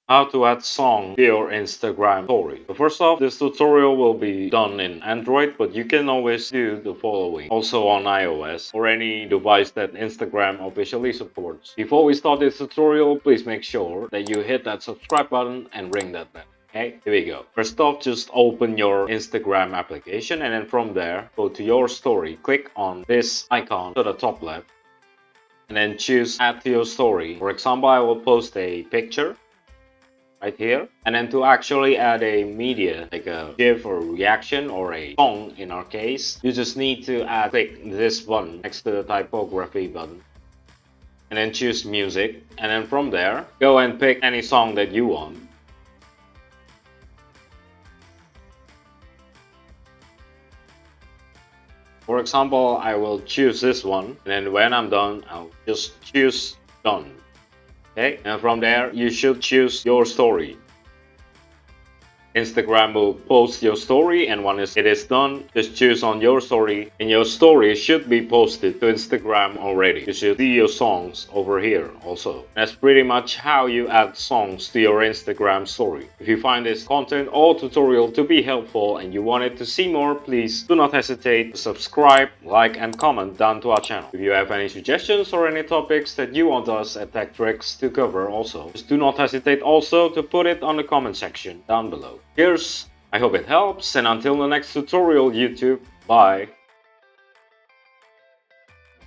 How to add song to your Instagram story. So first off, this tutorial will be done in Android, but you can always do the following also on iOS or any device that Instagram officially supports. Before we start this tutorial, please make sure that you hit that subscribe button and ring that bell. Okay, here we go. First off, just open your Instagram application and then from there, go to your story. Click on this icon to the top left and then choose add to your story. For example, I will post a picture right here. And then to actually add a media, like a GIF or reaction or a song in our case, you just need to click this button next to the typography button. And then choose music. And then from there, go and pick any song that you want. For example, I will choose this one. And then when I'm done, I'll just choose done. Okay, and from there, you should choose your story. Instagram will post your story, and once it is done, just choose on your story, and your story should be posted to Instagram already. You should see your songs over here also. That's pretty much how you add songs to your Instagram story. If you find this content or tutorial to be helpful and you wanted to see more, please do not hesitate to subscribe, like and comment down to our channel. If you have any suggestions or any topics that you want us at TechTricks to cover also, just do not hesitate also to put it on the comment section down below. Cheers, I hope it helps, and until the next tutorial YouTube, bye.